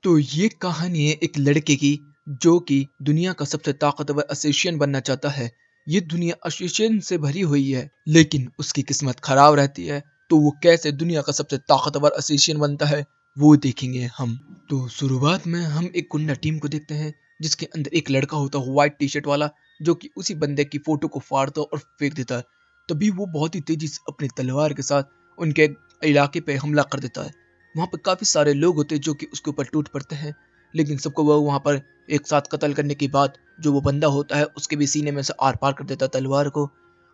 तो ये कहानी है एक लड़के की जो कि दुनिया का सबसे ताकतवर असेशियन बनना चाहता है। ये दुनिया असेशियन से भरी हुई है लेकिन उसकी किस्मत खराब रहती है। तो वो कैसे दुनिया का सबसे ताकतवर असेशियन बनता है वो देखेंगे हम। तो शुरुआत में हम एक गुंडा टीम को देखते हैं जिसके अंदर एक लड़का होता है व्हाइट टी शर्ट वाला, जो कि उसी बंदे की फोटो को फाड़ता और फेंक देता है। तभी वो बहुत ही तेजी से अपनी तलवार के साथ उनके इलाके पे हमला कर देता है। वहाँ पे काफी सारे लोग होते हैं जो कि उसके ऊपर टूट पड़ते हैं, लेकिन सबको वो वहाँ पर एक साथ कत्ल करने के बाद जो वो बंदा होता है उसके भी सीने में से आर पार कर देता है तलवार को,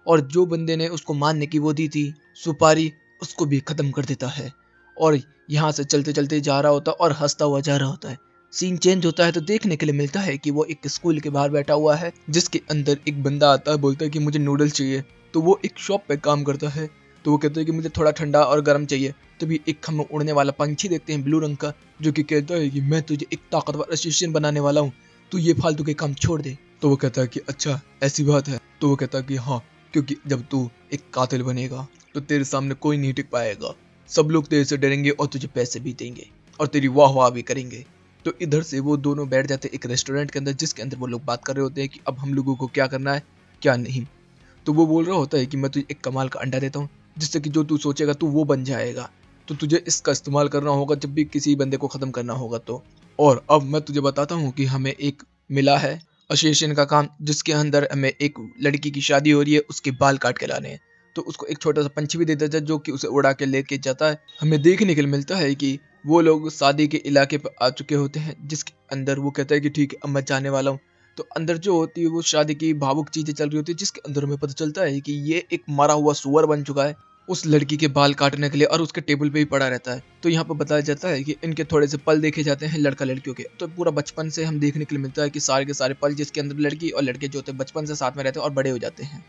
और जो बंदे ने उसको मारने की वो दी थी सुपारी, उसको भी खत्म कर देता है। और यहाँ से चलते चलते जा रहा होता है और हंसता हुआ जा रहा होता है। सीन चेंज होता है तो देखने के लिए मिलता है कि वो एक स्कूल के बाहर बैठा हुआ है जिसके अंदर एक बंदा आता है, बोलता है कि मुझे नूडल्स चाहिए। तो वो एक शॉप पे काम करता है, तो वो कहता है कि मुझे थोड़ा ठंडा और गर्म चाहिए। तभी एक हम उड़ने वाला पंछी देखते हैं ब्लू रंग का, जो कि कहता है कि मैं तुझे एक ताकतवर असिस्टेंट बनाने वाला हूँ, तू ये फालतू के काम छोड़ दे। तो वो कहता है कि अच्छा ऐसी बात है। तो वो कहता है कि हाँ, क्योंकि जब तू एक कातिल बनेगा तो तेरे सामने कोई नहीं टिक पाएगा, सब लोग तेरे से डरेंगे और तुझे पैसे भी देंगे और तेरी वाह वाह भी करेंगे। तो इधर से वो दोनों बैठ जाते हैं एक रेस्टोरेंट के अंदर, जिसके अंदर वो लोग बात कर रहे होते हैं कि अब हम लोगों को क्या करना है क्या नहीं। तो वो बोल रहा होता है कि मैं तुझे एक कमाल का अंडा देता हूँ जिससे कि जो तू सोचेगा तू वो बन जाएगा। तो तुझे इसका इस्तेमाल करना होगा जब भी किसी बंदे को खत्म करना होगा तो। और अब मैं तुझे बताता हूँ कि हमें एक मिला है एसोसिएशन का काम, जिसके अंदर हमें एक लड़की की शादी हो रही है, उसके बाल काट के लाने हैं। तो उसको एक छोटा सा पंछी भी दे देता है जो कि उसे उड़ा के लेके जाता है। हमें देखने के लिए मिलता है कि वो लोग शादी के इलाके पर आ चुके होते हैं, जिसके अंदर वो कहता है कि ठीक है अब मैं जाने वाला हूँ। तो अंदर जो होती है वो शादी की भावुक चीजें चल रही होती है, जिसके अंदर हमें पता चलता है कि ये एक मरा हुआ सुअर बन चुका है उस लड़की के बाल काटने के लिए, और उसके टेबल पे ही पड़ा रहता है। तो यहाँ पर बताया जाता है कि इनके थोड़े से पल देखे जाते हैं लड़का लड़कियों के। तो पूरा बचपन से हम देखने के लिए मिलता है कि सारे के सारे पल जिसके अंदर लड़की और लड़के जो होते हैं बचपन से साथ में रहते हैं और बड़े हो जाते हैं।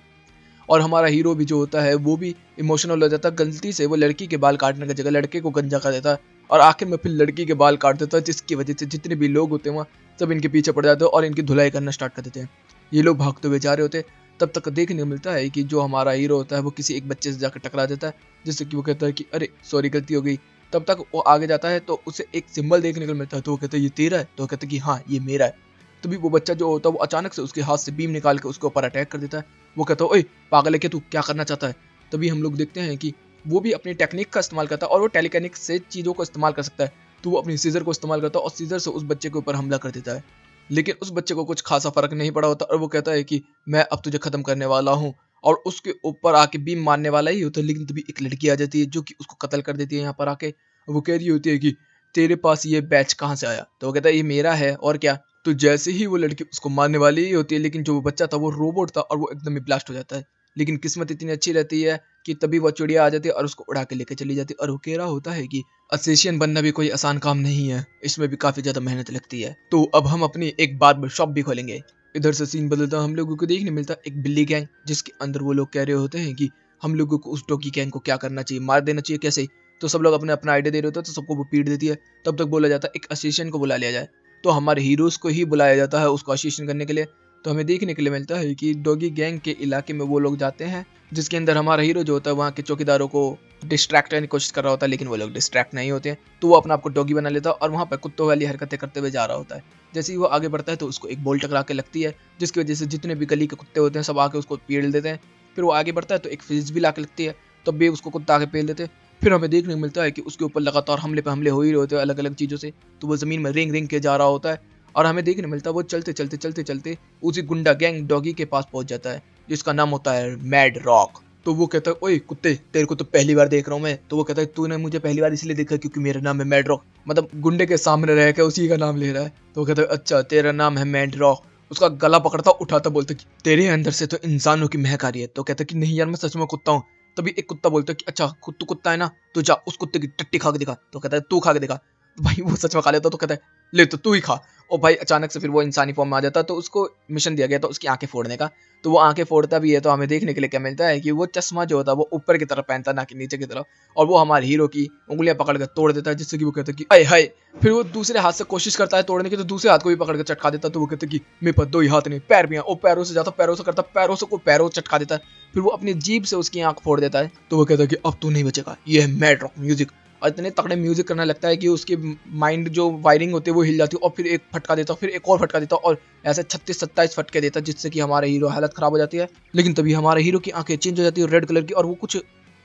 और हमारा हीरो भी जो होता है वो भी इमोशनल हो जाता है, गलती से वो लड़की के बाल काटने की जगह लड़के को गंजा कर देता है और आखिर में फिर लड़की के बाल काट देता है, जिसकी वजह से जितने भी लोग होते हैं वहाँ सब इनके पीछे पड़ जाते हैं और इनकी धुलाई करना स्टार्ट कर देते हैं। ये लोग भागते हुए जा रहे होते हैं, तब तक देखने को मिलता है कि जो हमारा हीरो होता है वो किसी एक बच्चे से जाकर टकरा देता है, जिससे कि वो कहता है कि अरे सॉरी गलती हो गई। तब तक वो आगे जाता है तो उसे एक सिंबल देखने को मिलता है, तो वो कहता है ये तेरा है, तो वो कहता है कि हाँ ये मेरा है। तभी वो बच्चा जो होता है वो अचानक से उसके हाथ से बीम निकाल के उसके ऊपर अटैक कर देता है। वो कहता है ओए पागल है क्या, तू क्या करना चाहता है। तभी हम लोग देखते हैं कि वो भी अपनी टेक्निक का इस्तेमाल करता है और वो टेलीकैनिक से चीज़ों को इस्तेमाल कर सकता है। तो वो अपनी सीजर को इस्तेमाल करता है और सीजर से उस बच्चे के ऊपर हमला कर देता है। लेकिन उस बच्चे को कुछ खासा फर्क नहीं पड़ा होता और वो कहता है कि मैं अब तुझे खत्म करने वाला हूँ, और उसके ऊपर आके बीम मारने वाला ही होता है। लेकिन तभी एक लड़की आ जाती है जो कि उसको कत्ल कर देती है यहाँ पर आके। वो कह रही होती है कि तेरे पास ये बैच कहाँ से आया। तो वो कहता है ये मेरा है और क्या। तो जैसे ही वो लड़की उसको मारने वाली ही होती है, लेकिन जो वो बच्चा था वो रोबोट था और वो एकदम ही ब्लास्ट हो जाता है। लेकिन किस्मत इतनी अच्छी रहती है कि तभी वो चिड़िया आ जाती है और उसको उड़ा के लेके चली जाती है। और वो कह रहा होता है कि असेशियन बनना भी कोई आसान काम नहीं है, इसमें भी काफी ज्यादा मेहनत लगती है। तो अब हम अपनी एक बार्बर शॉप भी खोलेंगे। इधर से सीन बदलता, हम लोगों को देखने मिलता एक बिल्ली गैंग, जिसके अंदर वो लोग कह रहे होते हैं कि हम लोगों को उस डॉगी गैंग को क्या करना चाहिए, मार देना चाहिए कैसे। तो सब लोग अपने अपना आइडिया दे रहे होते हैं, तो सबको वो पीट देती है। तब तक बोला जाता है एक असिस्टेंट को बुला लिया जाए। तो हमारे हीरोज को ही बुलाया जाता है उसको असिस्टेंट करने के लिए। तो हमें देखने के लिए मिलता है कि डॉगी गैंग के इलाके में वो लोग जाते हैं, जिसके अंदर हमारा हीरो जो होता है वहाँ के चौकीदारों को डिस्ट्रैक्ट करने की कोशिश कर रहा होता है, लेकिन वो लोग डिस्ट्रैक्ट नहीं होते हैं। तो वो अपना आपको डॉगी बना लेता है और वहाँ पर कुत्तों वाली हरकतें करते हुए जा रहा होता है। जैसे ही वो आगे बढ़ता है तो उसको एक बॉल टकरा के लगती है, जिसकी वजह से जितने भी गली के कुत्ते होते हैं सब आके उसको पेड़ देते हैं। फिर वो आगे बढ़ता है तो एक फ्रिज भी ला के लगती है, तब भी उसको कुत्ता आके पेल देते हैं। फिर हमें देखने को मिलता है कि उसके ऊपर लगातार हमले पे हमले हो ही रहे होते हैं अलग अलग चीज़ों से। तो वो ज़मीन में रेंग रेंग के जा रहा होता है और हमें देखने मिलता है वो चलते चलते चलते चलते उसी गुंडा गैंग डॉगी के पास पहुंच जाता है, जिसका नाम होता है मैड रॉक। तो वो कहता है ओए कुत्ते, तेरे को तो पहली बार देख रहा हूँ मैं। तो वो कहता है तूने मुझे पहली बार इसलिए देखा क्योंकि मेरा नाम है मैड रॉक, मतलब गुंडे के सामने रह के उसी का नाम ले रहा है। तो वो कहता है अच्छा तेरा नाम है मैड रॉक। उसका गला पकड़ता उठाता बोलता कि तेरे अंदर से तो इंसानों की महक आ रही है। तो कहता कि नहीं यार मैं सच में कुत्ता हूँ। तभी एक कुत्ता बोलता कि अच्छा खुद तू कुत्ता है ना, तो जा उस कुत्ते की टट्टी खा के दिखा। तो कहता है तू खा के दिखा। तो भाई वो सच में खा लेता, तो कहता है ले तो तू ही खा। और भाई अचानक से फिर वो इंसानी फॉर्म में आ जाता है। तो उसको मिशन दिया गया था उसकी आंखें फोड़ने का, तो वो आंखें फोड़ता भी है। तो हमें देखने के लिए क्या मिलता है कि वो चश्मा जो होता है वो ऊपर की तरफ पहनता ना कि नीचे की तरफ, और वो हमारे हीरो की उंगलियां पकड़ कर तोड़ देता है, जिससे कि वो कहता है कि अय हाय। फिर वो दूसरे हाथ से कोशिश करता है तोड़ने की, तो दूसरे हाथ को भी पकड़ कर चटका देता है। तो वो कहता है कि मेरे पास दो ही हाथ नहीं पैर भी हैं। वो पैरों से जाता पैरों से करता पैरों से को पैरों चटका देता है। फिर वो अपनी जीभ से उसकी आंख फोड़ देता है। तो वो कहता है कि अब तू नहीं बचेगा, ये है मैड रॉक म्यूजिक, और इतने तगड़े म्यूजिक करने लगता है कि उसकी माइंड जो वायरिंग होती है वो हिल जाती है और फिर एक फटका देता है, फिर एक और फटका देता है और ऐसे 36-27 फटके देता है जिससे कि हमारे हीरो हालत खराब हो जाती है। लेकिन तभी हमारे हीरो की आंखें चेंज हो जाती है रेड कलर की और वो कुछ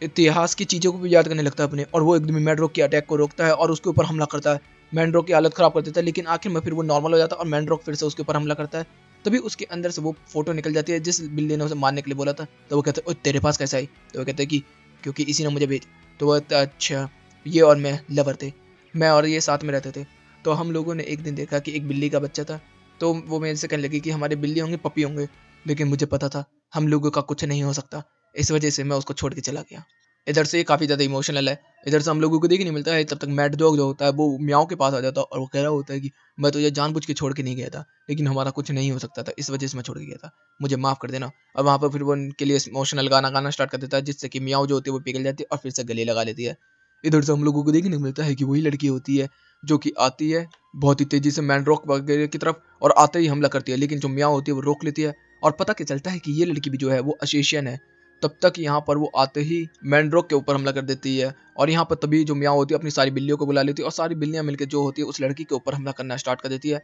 इतिहास की चीजों को भी याद करने लगता है अपने, और वो एकदम मैड्रॉक की अटैक को रोकता है और उसके ऊपर हमला करता है। मैड्रॉक की हालत खराब कर देता है लेकिन आखिर में फिर वो नॉर्मल हो जाता है और मैड्रॉक फिर से उसके ऊपर हमला करता है। तभी उसके अंदर से वो फोटो निकल जाती है जिस बिल्ली ने उसे मारने के लिए बोला था। तो वो कहता है तेरे पास कैसे आई? तो वो कहते हैं कि क्योंकि इसी ने मुझे भेज। तो वो अच्छा, ये और मैं लवर थे, मैं और ये साथ में रहते थे। तो हम लोगों ने एक दिन देखा कि एक बिल्ली का बच्चा था, तो वो मेरे से कहने लगी कि हमारे बिल्ली होंगे, पपी होंगे। लेकिन मुझे पता था हम लोगों का कुछ नहीं हो सकता, इस वजह से मैं उसको छोड़ के चला गया। इधर से काफ़ी ज़्यादा इमोशनल है। इधर से हम लोगों को देखने नहीं मिलता है तब तक मैड डॉग जो होता है वो म्याओं के पास आ जाता है और वो कह रहा होता है कि मैं तुझे जानबूझ के छोड़ के नहीं गया था, लेकिन हमारा कुछ नहीं हो सकता था, इस वजह से मैं छोड़ के गया था, मुझे माफ़ कर देना। और वहाँ पर फिर वो उनके लिए इमोशनल गाना गाना स्टार्ट कर देता है जिससे कि म्याओं जो होती है वो पिघल जाती है और फिर से गले लगा लेती है। इधर से हम लोगों को देखने को मिलता है कि वही लड़की होती है जो कि आती है बहुत ही तेज़ी से मैनरॉक वगैरह की तरफ और आते ही हमला करती है, लेकिन जो म्याओं होती है वो रोक लेती है। और पता क्या चलता है कि ये लड़की भी जो है वो अशेशियन है। तब तक यहाँ पर वो आते ही मैनरॉक के ऊपर हमला कर देती है और यहाँ पर तभी जो म्याओं होती है अपनी सारी बिल्लियों को बुला लेती है और सारी बिल्लियाँ मिलकर जो होती है उस लड़की के ऊपर हमला करना स्टार्ट कर देती है।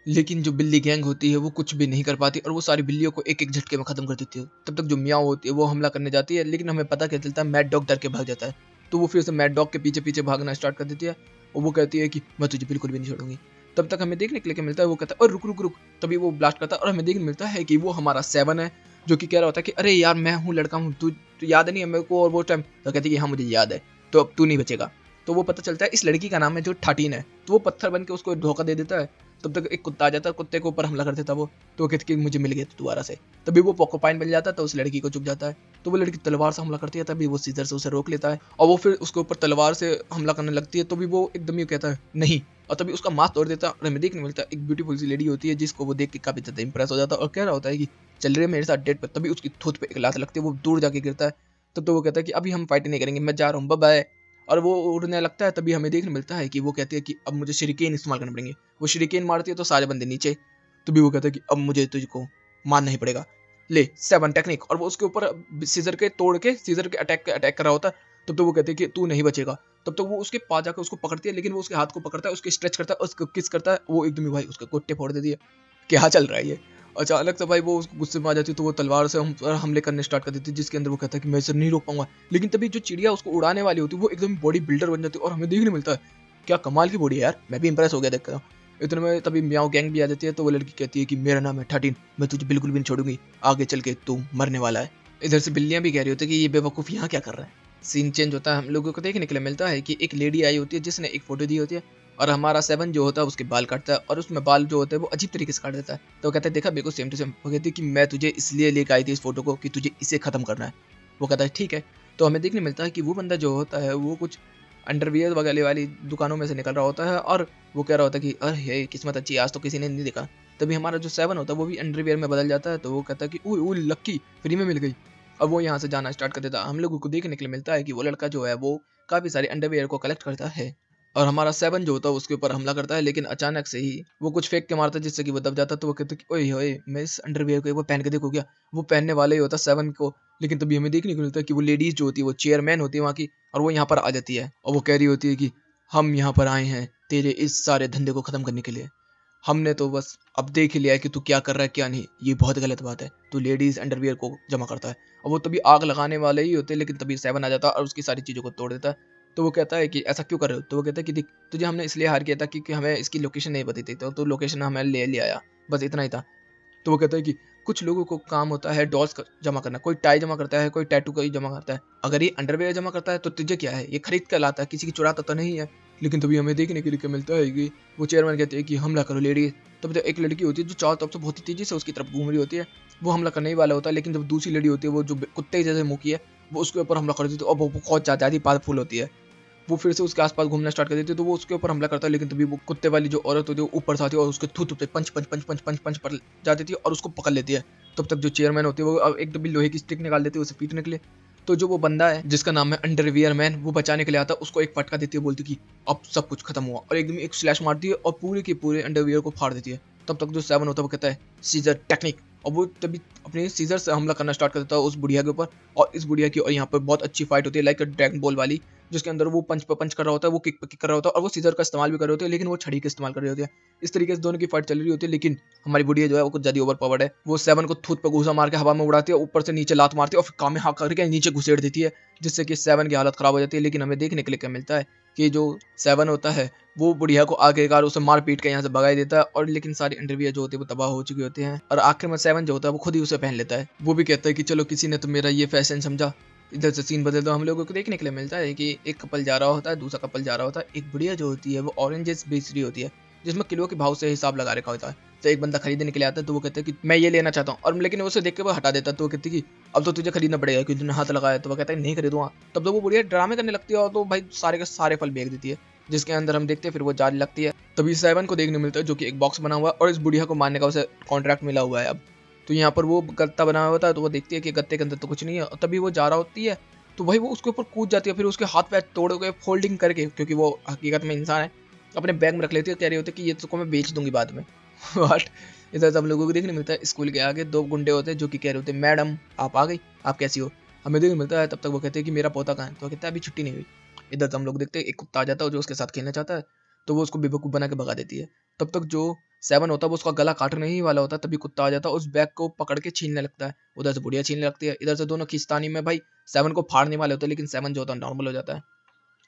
लेकिन जो बिल्ली गैंग होती है वो कुछ भी नहीं कर पाती और वो सारी बिल्लियों को एक एक झटके में खत्म कर देती है। तब तक जो म्याओं होती है वो हमला करने जाती है, लेकिन हमें पता क्या चलता है मैड डॉग डर के भाग जाता है। तो वो फिर से मैड डॉग के पीछे पीछे भागना स्टार्ट कर देती है और वो कहती है कि मैं तुझे बिल्कुल भी नहीं छोड़ूंगी। तब तक हमें देखने के लिए मिलता है वो कहता है और रुक रुक रुक। तभी वो ब्लास्ट करता है और हमें देखने मिलता है कि वो हमारा 7 है जो कि कह रहा होता है कि अरे यार मैं हूँ, लड़का हूँ, तू याद नहीं है मेरे को? और वो टाइम तो कहती है कि हाँ मुझे याद है, तो अब तू नहीं बचेगा। तो वो पता चलता है इस लड़की का नाम है जो 13 है, तो वो पत्थर बन के उसको धोखा दे देता है। तब तक एक कुत्ता आ जाता है, कुत्ते के ऊपर हमला कर देता वो। तो वो कहती कि मुझे मिल गया तो दोबारा से। तभी वो पोकोपाइन मिल जाता है तो उस लड़की को चुप जाता है। तो वो लड़की तलवार से हमला करती है, तभी वो सीजर से उसे रोक लेता है और वो फिर उसके ऊपर तलवार से हमला करने लगती है। तो भी वो एकदम ही कहता है नहीं, और तभी उसका माथ तोड़ देता है। और हमें देखने मिलता है एक ब्यूटीफुल सी लेडी होती है जिसको वो देख के काफी ज्यादा इंप्रेस हो जाता है और कह रहा होता है कि चल रही है मेरे साथ डेट पर। तभी उसकी थूत पे एक लात लगती है, वो दूर जाके गिरता है। तब तो वो कहता है कि अभी हम फाइट नहीं करेंगे, मैं जा रहा हूँ, बाय बाय। और वो उड़ने लगता है। तभी हमें देखने मिलता है कि वो कहती है कि अब मुझे शरीकेन इस्तेमाल करने पड़ेंगे। वो शरीकेन मारती है तो सारे बंदे नीचे। तभी वो कहता है कि अब मुझे तुझको मारना ही पड़ेगा, ले 7 टेक्निक। और वो उसके ऊपर सीजर के तोड़ के सीजर के अटैक कर रहा होता है। तब तो वो कहते हैं कि तू नहीं बचेगा। तब तो वो उसके पास जाकर उसको पकड़ती है, लेकिन वो उसके हाथ को पकड़ता है, उसके स्ट्रेच करता है, उसको किस करता है, वो एकदम ही भाई उसके गोट्टे फोड़ देती है। क्या चल रहा है ये? अचानक से भाई वो उसको गुस्से में आ जाती है तो वो तलवार से हम पर हमले करने स्टार्ट कर देती है, जिसके अंदर वो कहता है कि मैं इसे नहीं रोक पाऊंगा। लेकिन तभी जो चिड़िया उसको उड़ाने वाली होती है वो एकदम बॉडी बिल्डर बन जाती है और हमें देखने मिलता है क्या कमाल की बॉडी है यार, मैं भी इंप्रेस हो गया देखकर। इतने में तभी म्याओ गैंग भी आ जाती है। तो वो लड़की कहती है कि मेरा नाम है 13, मैं तुझे बिल्कुल भी नहीं छोड़ूंगी, आगे चल के तू मरने वाला है। इधर से बिल्लियां भी कह रही होती है कि ये बेवकूफ यहाँ क्या कर रहा है। सीन चेंज होता है, हम लोगों को देखने के लिए मिलता है कि एक लेडी आई होती है जिसने एक फोटो दी होती है और हमारा 7 जो होता है उसके बाल काटता है और उसमें बाल जो होते हैं वो अजीब तरीके से काट देता है। तो कहता है देखा बिल्कुल सेम टू सेम। वो कहती है कि मैं तुझे इसलिए लेकर आई थी इस फोटो को कि तुझे इसे खत्म करना है। वो कहता है ठीक है। तो हमें देखने मिलता है कि वो बंदा जो होता है वो कुछ अंडरवियर वगैरह वाली दुकानों में से निकल रहा होता है और वो कह रहा होता है कि अरे ये किस्मत अच्छी, आज तो किसी ने नहीं देखा। तभी हमारा जो 7 होता है वो भी अंडरवियर में बदल जाता है। तो वो कहता है कि ओ लक्की, फ्री में मिल गई। अब वो यहाँ से जाना स्टार्ट कर देता है। हम लोगों को देखने के लिए मिलता है कि वो लड़का जो है वो काफी सारे अंडरवियर को कलेक्ट करता है और हमारा 7 जो होता है उसके ऊपर हमला करता है, लेकिन अचानक से ही वो कुछ फेंक के मारता है जिससे कि वो दब जाता है। तो वो कहता है कि ओए होए, मैं इस अंडरवियर को एक बार पहन के देखो क्या। वो पहनने वाले ही होता है 7 को, लेकिन तभी हमें देखने को मिलता है कि वो लेडीज जो होती है वो चेयरमैन होती है वहाँ की, और वो यहाँ पर आ जाती है और वो कह रही होती है कि हम यहाँ पर आए हैं तेरे इस सारे धंधे को खत्म करने के लिए। हमने तो बस अब देख ही लिया है कि तू क्या कर रहा है क्या नहीं, ये बहुत गलत बात है, तू लेडीज अंडरवियर को जमा करता है। और वो तभी आग लगाने वाले ही होते, लेकिन तभी 7 आ जाता है और उसकी सारी चीज़ों को तोड़ देता है। तो वो कहता है कि ऐसा क्यों कर रहे हो? तो वो कहता है कि देख, तुझे हमने इसलिए हायर किया था क्योंकि हमें इसकी लोकेशन नहीं पता थी, तो तू लोकेशन हमें ले आया, बस इतना ही था। तो वो कहता है कि कुछ लोगों को काम होता है डॉल्स जमा करना, कोई टाई जमा करता है, कोई टैटू का ही जमा करता है। अगर ये अंडरवेयर जमा करता है तो तुझे क्या है, ये खरीद कर लाता है, किसी की चुराता तो नहीं है। लेकिन तभी हमें देखने के लिए मिलता है कि वो चेयरमैन कहते हैं कि हमला करो लेडीज। तब तो एक लड़की होती है जो चारों तरफ से बहुत ही तेजी से उसकी तरफ घूम रही होती है, वो हमला करने ही वाला होता है। लेकिन जब दूसरी लेडी होती है वो जो कुत्ते जैसे मुंह की है, वो उसके ऊपर हमला कर देती है और वो बहुत ज़्यादा ही पावरफुल होती है। वो फिर से उसके आसपास घूमना स्टार्ट कर देती है, तो वो उसके ऊपर हमला करता है। लेकिन तभी वो कुत्ते वाली जो औरत होती है ऊपर से आती है और उसके थूथ पे पंच पंच पंच पंच पंच पंच पर जा देती है और उसको पकड़ लेती है। तब तक जो चेयरमैन होती है वो एक दबी लोहे की स्टिक निकाल देती है उसे पीटने के लिए। तो जो वो बंदा है जिसका नाम है अंडरवियर मैन, वो बचाने के लिए आता है, उसको एक फटका देती है, बोलती कि अब सब कुछ खत्म हुआ, और एकदम एक स्लैश मारती है और पूरे के पूरे अंडरवियर को फाड़ देती है। तब तक जो 7 होता है वो कहता है सीजर टेक्निक, और वो तभी अपने सीजर से हमला करना स्टार्ट कर देता है उस बुढ़िया के ऊपर। और इस बुढ़िया की और यहाँ पर बहुत अच्छी फाइट होती है, लाइक ड्रैगन बॉल वाली, जिसके अंदर वो पंच पे पंच कर रहा होता है, वो किक पे किक कर रहा होता है और वो सीजर का इस्तेमाल भी कर रहे होते हैं, लेकिन वो छड़ी का इस्तेमाल कर रहे होते हैं। इस तरीके से दोनों की फाइट चल रही होती है, लेकिन हमारी बुढ़िया जो है वो कुछ ज्यादा ओवर पावर्ड है। वो सेवन को थूत पे घूसा मार के हवा में उड़ाती है, ऊपर से नीचे लात मारती है और फिर कामे हाँ करके नीचे घुसेड़ देती है, जिससे कि सेवन की हालत खराब हो जाती है। लेकिन हमें देखने के लिए क्या मिलता है कि जो सेवन होता है वो बुढ़िया को आखिरकार उसे मार पीट के यहाँ से भगा देता है, और लेकिन सारी इंटरव्यू जो होती है वो तबाह हो चुकी होती हैं, और आखिर में सेवन जो होता है वो खुद ही उसे पहन लेता है। वो भी कहता है कि चलो किसी ने तो मेरा ये फैशन समझा। इधर से सीन बदल दो, हम लोगों को देखने के लिए मिलता है कि एक कपल जा रहा होता है, दूसरा कपल जा रहा होता है। एक बुढ़िया जो होती है वो ऑरेंजेस बेच रही होती है, जिसमें किलो के भाव से हिसाब लगा रखा होता है। तो एक बंदा खरीदने के लिए आता है, तो वो कहता है कि मैं ये लेना चाहता हूँ, और लेकिन उसे देख के वो हटा देता है। तो वो कहती है कि अब तो तुझे खरीदना पड़ेगा क्योंकि तूने हाथ लगाया। तो वो कहता है नहीं खरीदूंगा। तब तो वो बुढ़िया ड्रामे करने लगती है और तो भाई सारे के सारे फल बेच देती है, जिसके अंदर हम देखते हैं फिर वो जाने लगती है। तभी सेवन को देखने मिलता है जो कि एक बॉक्स बना हुआ है और इस बुढ़िया को मारने का उसे कॉन्ट्रैक्ट मिला हुआ है अब। तो यहाँ पर वो गत्ता बना हुआ होता है, तो वो देखती है कि गत्ते के अंदर तो कुछ नहीं है, और तभी वो जा रहा होती है तो भाई वो उसके ऊपर कूद जाती है, फिर उसके हाथ पैर तोड़ के फोल्डिंग करके, क्योंकि वो हकीकत में इंसान है, अपने बैग में रख लेती है। कह रही होती है कि ये तो मैं बेच दूंगी बाद में। बट इधर सब लोगों को देखने मिलता है स्कूल के आगे दो गुंडे होते हैं जो कि कह रहे होते हैं मैडम आप आ गई, आप कैसी हो। हमें देखने मिलता है तब तक वो कहते हैं कि मेरा पोता कहाँ है। तो वो कहता है अभी छुट्टी नहीं हुई। इधर से हम लोग देखते हैं एक कुत्ता आ जाता है जो उसके साथ खेलना चाहता है, तो वो उसको बेवकूफ़ बना के भगा देती है। तब तक जो सेवन होता है वो उसका गला काटने ही वाला होता है, तभी कुत्ता आ जाता है, उस बैग को पकड़ के छीनने लगता है। उधर से बुढ़िया छीनने लगती है, इधर से दोनों खींचतानी में भाई सेवन को फाड़ने वाले होते हैं, लेकिन सेवन जो होता है नॉर्मल हो जाता है।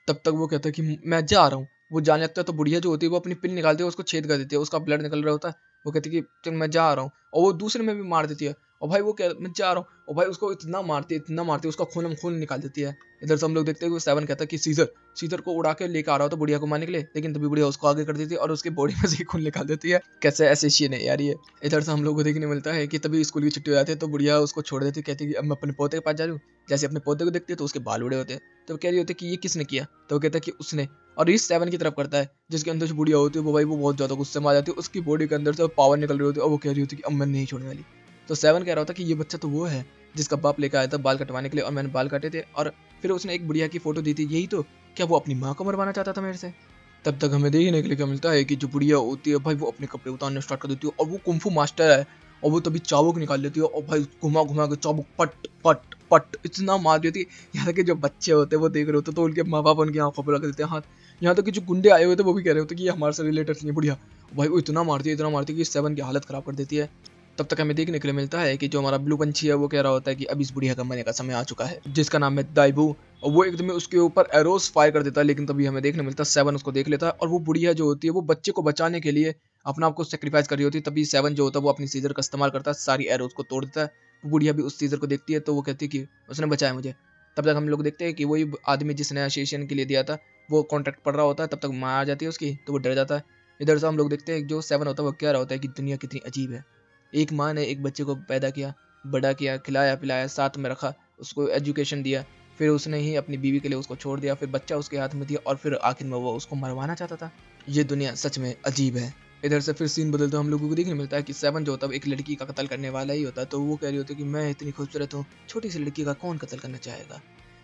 तब तक वो कहता है कि मैं जा रहा हूँ। वो जाने लगता है तो बुढ़िया जो होती है वो अपनी पिन निकालती है, उसको छेद कर देती है, उसका ब्लड निकल रहा होता है। वो कहती है कि चल मैं जा रहा हूँ, और वो दूसरे में भी मार देती है। और भाई वो कह मैं जा रहा हूँ, और भाई उसको इतना मारती है उसका खून हम खून निकाल देती है। इधर से हम लोग देखते हैं कि वो सेवन कहता है कि सीजर सीजर को उड़ा के लेकर आ रहा होता है बुढ़िया को मारने के लिए, लेकिन तभी बुढ़िया उसको आगे कर देती है और उसकी बॉडी में से ही खून निकाल देती है। कैसे एसेसियन है यार ये। इधर से हम लोग को देखने मिलता है कि तभी स्कूल की छुट्टी हो जाती है, तो बुढ़िया उसको छोड़ देती है, कहती है कि अब मैं अपने पोते के पास जा रही हूँ। जैसे अपने पोते को देखती है तो उसके बाल उड़े होते हैं, तो कह रही होती है कि ये किसने किया। तो वो कहता है कि उसने, और इस सेवन की तरफ करता है, जिसके अंदर जो बुढ़िया होती है वो भाई वो बहुत ज्यादा गुस्से में आ जाती है, उसकी बॉडी के अंदर से पावर निकल रही होती है, और वो कह रही होती है कि अब मैं नहीं छोड़ने वाली। तो सेवन कह रहा होता है कि ये बच्चा तो वो है जिसका बाप लेकर आया था बाल कटवाने के लिए, और मैंने बाल काटे थे, और फिर उसने एक बुढ़िया की फोटो दी थी, यही तो। क्या वो अपनी माँ को मरवाना चाहता था मेरे से। तब तक हमें देखने के लिए क्या मिलता है कि जो बुढ़िया होती है भाई वो अपने कपड़े उतारने स्टार्ट कर देती है, और वो कुंफू मास्टर है, और वो तभी चाबुक निकाल लेती है, और भाई घुमा घुमा के चाबुक पट पट पट इतना मार देती है। यहाँ तक कि जो बच्चे होते हैं वो देख रहे होते तो उनके माँ बाप उनकी आंखों पर रख देते हैं हाथ। यहाँ तक कि जो गुंडे आए हुए थे वो भी कह रहे होते कि ये हमारे से रिलेटेड नहीं है बुढ़िया। भाई वो इतना मारती है कि सेवन की हालत खराब कर देती है। तब तक हमें देखने के लिए मिलता है कि जो हमारा ब्लू पंछी है वो कह रहा होता है कि अब इस बुढ़िया का मरने का समय आ चुका है, जिसका नाम है दाइबू, और वो एकदम उसके ऊपर एरोस फायर कर देता है। लेकिन तभी हमें देखने मिलता है सेवन उसको देख लेता है, और वो बुढ़िया जो होती है वो बच्चे को बचाने के लिए अपना आपको सेक्रीफाइस कर रही होती है। तभी सेवन जो होता है वो अपनी सीजर का इस्तेमाल करता है, सारी एरोस को तोड़ देता है। वो बुढ़िया भी उस सीजर को देखती है, तो वो कहती है कि उसने बचाया मुझे। तब तक हम लोग देखते हैं कि वही आदमी जिसने एसोसिएशन के लिए दिया था वो कॉन्ट्रैक्ट पढ़ रहा होता है, तब तक माँ आ जाती है उसकी, तो वो डर जाता है। इधर से हम लोग देखते हैं जो सेवन होता है वो कह रहा होता है कि दुनिया कितनी अजीब है। एक माँ ने एक बच्चे को पैदा किया, बड़ा किया, खिलाया पिलाया, साथ में रखा, उसको एजुकेशन दिया, फिर उसने ही अपनी बीवी के लिए उसको छोड़ दिया, फिर बच्चा उसके हाथ में दिया, और फिर आखिर में वो उसको मरवाना चाहता था। ये दुनिया सच में अजीब है। इधर से फिर सीन बदलते हम लोगों को देखने मिलता है कि सेवन जो होता है एक लड़की का कत्ल करने वाला ही होता है। तो वो कह रही होती है कि मैं इतनी खूबसूरत हूँ, छोटी सी लड़की का कौन कत्ल करना चाहेगा,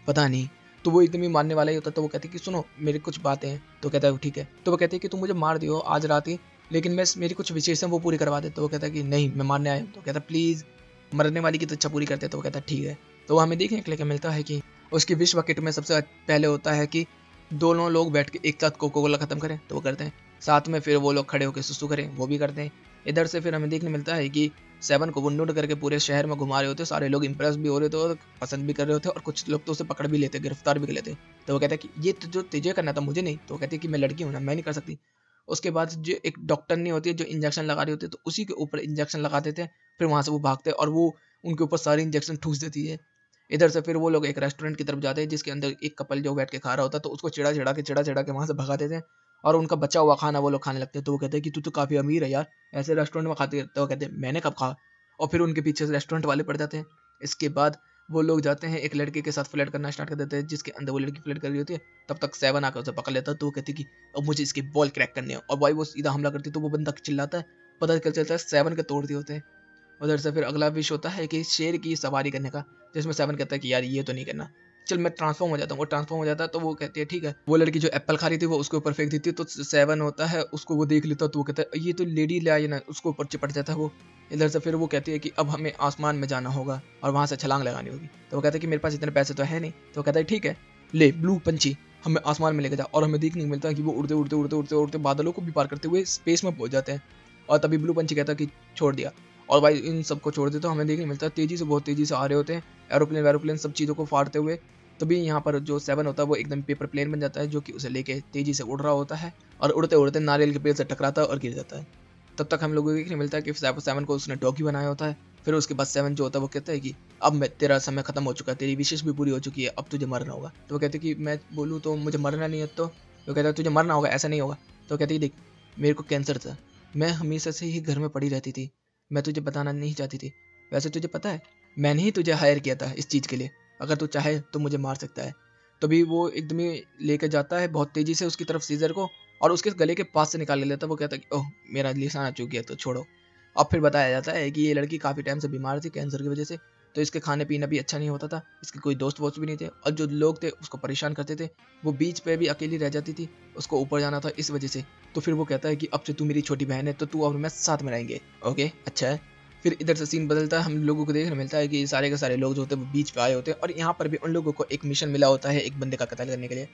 पता नहीं। तो वो एकदम ही मारने वाला ही होता है। तो वो कहती है कि सुनो मेरी कुछ बातें हैं। तो कहता है ठीक है। तो वो कहती है कि तुम मुझे मार दियो आज रात ही, लेकिन मैं मेरी कुछ विशेष हैं वो पूरी करवा दे। तो वो कहता है कि नहीं मैं मारने आया हूँ। तो कहता है प्लीज़ मरने वाली की तो इच्छा पूरी करते। तो वो कहता है ठीक है। तो वो हमें देखने के लिए क्या मिलता है कि उसकी विश बकेट में सबसे पहले होता है कि दोनों लोग बैठ के एक साथ कोको कोला खत्म करें, तो वो करते हैं। साथ में फिर वो लोग खड़े होकर सुसु करें, वो भी करते हैं। इधर से फिर हमें देखने मिलता है कि सेवन को वुंड करके पूरे शहर में घुमा रहे होते, सारे लोग इंप्रेस भी हो रहे थे और पसंद भी कर रहे होते, और कुछ लोग तो उसे पकड़ भी लेते, गिरफ्तार भी कर लेते। तो वो कहता है कि ये तो जो तुझे करना था मुझे नहीं। तो वो कहती है कि मैं लड़की हूँ ना, मैं नहीं कर सकती। उसके बाद जो एक डॉक्टर नहीं होती है जो इंजेक्शन लगा रही होती है, तो उसी के ऊपर इंजेक्शन लगा देते हैं। फिर वहां से वो भागते हैं और वो उनके ऊपर सारे इंजेक्शन ठूस देती है। इधर से फिर वो लोग एक रेस्टोरेंट की तरफ जाते हैं जिसके अंदर एक कपल जो बैठ के खा रहा होता है, तो उसको चिड़ा चिड़ा के वहां से भगा देते हैं, और उनका बचा हुआ खाना वो लोग खाने लगते हैं। तो वो कहते हैं कि तू तो काफी अमीर है यार, ऐसे रेस्टोरेंट में खाते। तो वो कहते हैं मैंने कब कहा। और फिर उनके पीछे से रेस्टोरेंट वाले पड़ जाते हैं। इसके बाद वो लोग जाते हैं एक लड़के के साथ फ्लर्ट करना स्टार्ट कर देते हैं, जिसके अंदर वो लड़की फ्लर्ट कर रही होती है। तब तक सेवन आकर उसे पकड़ लेता है। तो वो कहती है कि अब मुझे इसके बॉल क्रैक करने हैं, और भाई वो सीधा हमला करती है। तो वो बंदा चिल्लाता है, पता चलता है सेवन के तोड़ दिए होते हैं। उधर से फिर अगला विश होता है कि शेर की सवारी करने का, जिसमें सेवन कहता है कि यार ये तो नहीं करना, चल मैं ट्रांसफॉर्म हो जाता हूँ। वो ट्रांसफॉर्म हो जाता है, तो वो कहती है ठीक है। वो लड़की जो एप्पल खा रही थी वो उसके ऊपर फेंक देती है, तो सेवन होता है उसको वो देख लेता है, तो वो कहता है ये तो लेडी ले आई ना, उसको ऊपर चिपट जाता है वो। इधर से फिर वो कहती है कि अब हमें आसमान में जाना होगा और वहां से छलांग लगानी होगी। तो वो कहता है कि मेरे पास इतने पैसे तो है नहीं। तो वो कहता है ठीक है ले ब्लू पंछी, हमें आसमान में लेके जा, और हमें देखने को मिलता है कि वो उड़ते उड़ते उड़ते उड़ते उड़ते बादलों को भी पार करते हुए स्पेस में पहुंच जाते हैं। और तभी ब्लू पंछी कहता है कि छोड़ दिया, और भाई इन सबको छोड़ दे, तो हमें देखने को मिलता है तेजी से, बहुत तेजी से आ रहे होते हैं एरोप्लेन वैरोप्लेन सब चीज़ों को फाड़ते हुए। तभी यहाँ पर जो सेवन होता है वो एकदम पेपर प्लेन बन जाता है, जो कि उसे लेके तेजी से उड़ रहा होता है और उड़ते उड़ते नारियल के पेड़ से टकराता है और गिर जाता है। तब तक हम लोगों को देखने मिलता है कि सेवन को उसने डॉगी बनाया होता है। फिर उसके बाद सेवन जो होता है वो कहता है कि अब मैं तेरा समय खत्म हो चुका है, तेरी विशेष भी पूरी हो चुकी है, अब तुझे मरना होगा। तो वो कहते हैं कि मैं बोलूँ तो मुझे मरना नहीं है, तो वो कहता है तुझे मरना होगा, ऐसा नहीं होगा। तो कहते हैं देख, मेरे को कैंसर था, मैं हमेशा से ही घर में पड़ी रहती थी, मैं तुझे बताना नहीं चाहती थी। वैसे तुझे पता है मैंने ही तुझे हायर किया था इस चीज़ के लिए, अगर तू चाहे तो मुझे मार सकता है। तभी वो एकदम ही लेके जाता है बहुत तेजी से उसकी तरफ सीजर को, और उसके गले के पास से निकाल लेता है। वो कहता है कि ओह मेरा निशाना चूक गया, तो छोड़ो। अब फिर बताया जाता है कि ये लड़की काफ़ी टाइम से बीमार थी कैंसर की वजह से, तो इसके खाने पीना भी अच्छा नहीं होता था, इसके कोई दोस्त वोस्त भी नहीं थे, और जो लोग थे उसको परेशान करते थे। वो बीच पे भी अकेली रह जाती थी, उसको ऊपर जाना था इस वजह से। तो फिर वो कहता है कि अब से तू मेरी छोटी बहन है, तो तू और मैं साथ में रहेंगे। ओके अच्छा है। फिर इधर से सीन बदलता है, हम लोगों को देखने मिलता है कि सारे के सारे लोग जो होते हैं वो बीच पे आए होते हैं, और यहाँ पर भी उन लोगों को एक मिशन मिला होता है एक बंदे का कत्ल करने के लिए।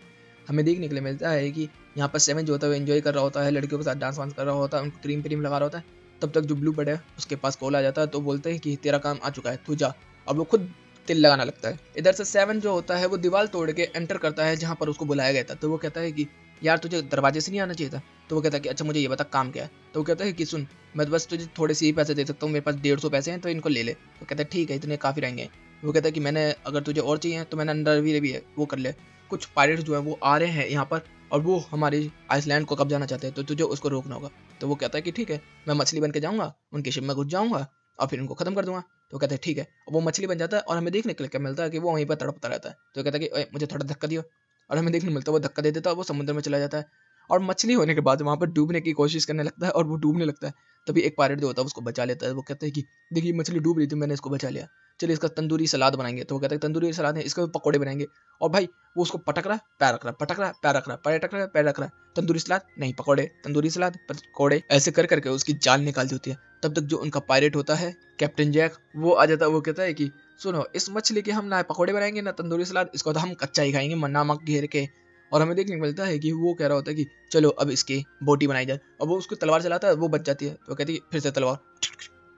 हमें देखने के लिए मिलता है कि यहाँ पर सेवन जो होता है वो एंजॉय कर रहा होता है, लड़कियों के साथ डांस वांस कर रहा होता है, उनको क्रीम क्रीम लगा रहा होता है। तब तक जो ब्लू बर्ड है उसके पास कॉल आ जाता है, तो बोलते हैं कि तेरा काम आ चुका है, तू जा। अब वो खुद तिल लगाना लगता है। इधर से सेवन जो होता है वो दीवार तोड़ के एंटर करता है जहाँ पर उसको बुलाया गया था। तो वो कहता है कि यार तुझे दरवाजे से नहीं आना चाहिए था। तो वो कहता है कि अच्छा मुझे ये बता काम क्या है। तो वो कहता है कि सुन, मैं तो बस तुझे थोड़े से ही पैसे दे सकता हूँ, मेरे पास 150 पैसे हैं, तो इनको ले ले। तो कहता है ठीक है, इतने काफ़ी रहेंगे। वो कहता है कि मैंने, अगर तुझे और चाहिए तो मैंने अंडरवियर भी है, वो कर ले। कुछ पायरेट्स जो है वो आ रहे हैं यहाँ पर, और वो हमारे आइसलैंड को कब्जाना चाहते हैं, तो तुझे उसको रोकना होगा। तो वो कहता है कि ठीक है, मैं मछली बन के जाऊँगा, उनके शिप में घुस जाऊँगा और फिर उनको खत्म कर दूंगा। तो कहते हैं ठीक है, और वो मछली बन जाता है, और हमें देखने के लिए क्या मिलता है कि वो वहीं पर तड़पता रहता है। तो कहता है कि ओए मुझे थोड़ा धक्का दियो, और हमें देखने को मिलता है वो धक्का दे देता है, वो समुद्र में चला जाता है। और मछली होने के बाद वहाँ पर डूबने की कोशिश करने लगता है, और वो डूबने लगता है। तभी एक पायरेट जो होता है उसको बचा लेता है। वो कहता है कि देखिए मछली डूब रही थी, मैंने इसको बचा लिया, चलिए इसका तंदूरी सलाद बनाएंगे। तो वो कहता है तंदूरी सलाद है, इसके पकौड़े बनाएंगे। और भाई वो उसको पटक रहा है, पैर रख रहा है, पटक रहा है, पैर रख रहा है, पैर रख रहा है, पैर रख रहा है, तंदूरी सलाद नहीं पकौड़े, तंदूरी सलाद पकौड़े, ऐसे कर करके उसकी जान निकाल दी होती है। तब तक जो उनका पायरेट होता है कैप्टन जैक, वो आ जाता है। वो कहता है कि सुनो, इस मछली के हम ना पकौड़े बनाएंगे ना तंदूरी सलाद, इसको तो हम कच्चा ही खाएंगे नमक घेर के। और हमें देखने को मिलता है कि वो कह रहा होता है कि चलो अब इसकी बोटी बनाई जाए। और वो उसको तलवार चलाता है, वो बच जाती है। तो कहती है फिर से तलवार,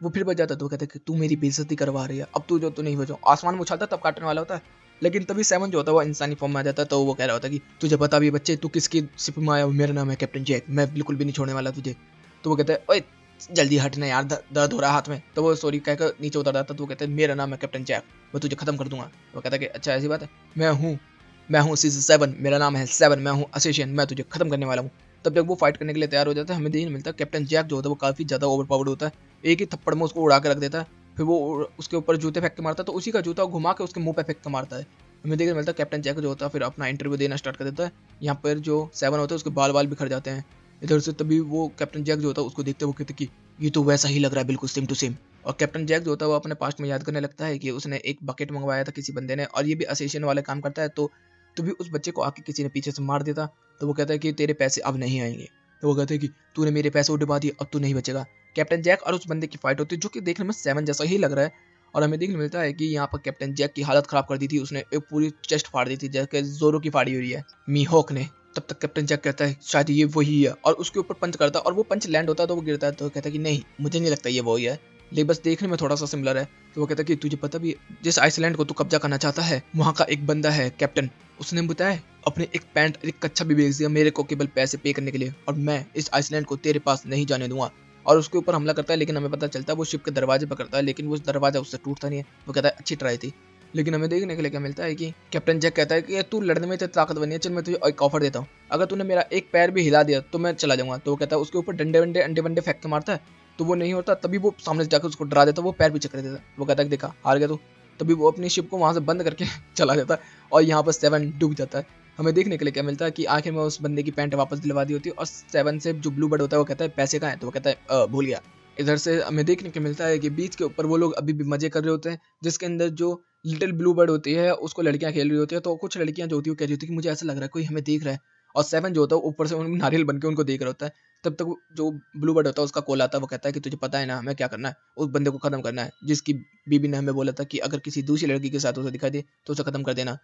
वो फिर बच जाता है। तो कहते हैं कि तू मेरी बेइज्जती करवा रही है, अब तू जो तू नहीं बचो। आसमान में उछालता तब काटने वाला होता है, लेकिन तभी सेवन जो होता है वो इंसानी फॉर्म में आ जाता है। तो वो कह रहा होता है कि तुझे पता भी बच्चे, तू किसकी शिप में आया, मेरा नाम है कैप्टन जैक, मैं बिल्कुल भी नहीं छोड़ने वाला तुझे। तो वो कहता है ओए जल्दी हटना यार, दर्द हो रहा है हाथ में। तो वो सॉरी कहकर नीचे उतर जाता है। तो वो कहते हैं मेरा नाम है कैप्टन जैक, मैं तुझे खत्म कर दूंगा। वो कहता है कि अच्छा ऐसी बात है, मैं हूँ सीजन 7, मेरा नाम है 7, मैं हूँ असेशियन, मैं तुझे खत्म करने वाला हूँ। तब जब वो फाइट करने के लिए तैयार हो जाता है, हमें देखने मिलता है कैप्टन जैक जो होता है वो काफी ज्यादा ओवर पावर्ड होता है। एक ही थप्पड़ में उसको उड़ा के रख देता है। फिर वो उसके ऊपर जूते फेंक के मारता है, तो उसी का जूता घुमा के उसके मुंह पे फेंक के मारता है। हमें देखने मिलता है कैप्टन जैक जो होता है फिर अपना इंटरव्यू देना स्टार्ट कर देता है। यहाँ पर जो सेवन होता है उसके बाल बाल बिखर जाते हैं इधर से। तभी वो कैप्टन जैक जो होता है उसको देखते, वो कहते कि ये तो वैसा ही लग रहा है, बिल्कुल सेम टू सेम। और कैप्टन जैक जो होता है वो अपने पास्ट में याद करने लगता है कि उसने एक बकेट मंगवाया था किसी बंदे ने, और ये भी असेशियन वाले काम करता है। तो भी उस बच्चे को आके किसी ने पीछे से मार देता। तो वो कहता है कि तेरे पैसे अब नहीं आएंगे। तो वो कहते हैं कि तूने मेरे पैसे उड़वा दिए, अब तू नहीं बचेगा। कैप्टन जैक और उस बंदे की फाइट होती है, जो कि देखने में सेवन जैसा ही लग रहा है। और हमें देखने मिलता है कि यहाँ पर कैप्टन जैक की हालत खराब कर दी थी, उसने एक पूरी चेस्ट फाड़ दी थी जैसे जोरो की फाड़ी हुई है मीहोक ने। तब तक कैप्टन जैक कहता है शायद ये वही है, और उसके ऊपर पंच करता है, और वो पंच लैंड होता है तो वो गिरता है। तो कहता है कि नहीं, मुझे नहीं लगता ये वही है, लेकिन बस देखने में थोड़ा सा सिमिलर है। तो वो कहता है कि तुझे पता भी है, जिस आइसलैंड को तू कब्जा करना चाहता है वहाँ का एक बंदा है कैप्टन, उसने बताया अपने एक पैंट एक कच्छा भी बेच दिया मेरे को केवल पैसे पे करने के लिए, और मैं इस आइसलैंड को तेरे पास नहीं जाने दूंगा। और उसके ऊपर हमला करता है, लेकिन हमें पता चलता है वो शिप के दरवाजे पर करता है, लेकिन वो दरवाजा उससे टूटता नहीं है। वो कहता है अच्छी ट्राई थी। लेकिन हमें देखने के लिए क्या मिलता है कि कैप्टन जैक कहता है कि तू लड़ने में इतनी ताकतवर नहीं है, चल मैं तुझे एक ऑफर देता हूँ, अगर तूने मेरा एक पैर भी हिला दिया तो मैं चला जाऊंगा। तो वो कहता है उसके ऊपर डंडे वंडे अंडे वंडे फेंक के मारता है, तो वो नहीं होता। तभी वो सामने से जाकर उसको डरा देता है, वो पैर पीछे कर देता है। वो कहता है देखा हार गया तू। तभी वो अपनी शिप को वहां से बंद करके चला जाता है, और यहाँ पर सेवन डूब जाता है। हमें देखने के लिए क्या मिलता है कि आखिर में उस बंदे की पैंट वापस दिलवा दी होती है, और सेवन से जो ब्लू बर्ड होता है वो कहता है पैसे कहाँ है। तो वो कहता है भूल गया। इधर से हमें देखने को मिलता है कि बीच के ऊपर वो लोग अभी भी मजे कर रहे होते हैं, जिसके अंदर जो लिटिल ब्लू बर्ड होती है उसको लड़कियां खेल रही होती है। तो कुछ लड़कियां जो होती है वो कह रही होती है कि मुझे ऐसा लग रहा है कोई हमें देख रहा है, और सेवन जो होता है ऊपर से उन नारियल बन के उनको देख रहा होता है। तब तक जो ब्लू बर्ड होता है उसका कॉल आता है, वो कहता है कि तुझे पता है ना हमें क्या करना है, उस बंदे को खत्म करना है जिसकी बीबी ने हमें बोला था कि अगर किसी दूसरी लड़की के साथ उसे दिखाई दे तो उसे खत्म कर देना।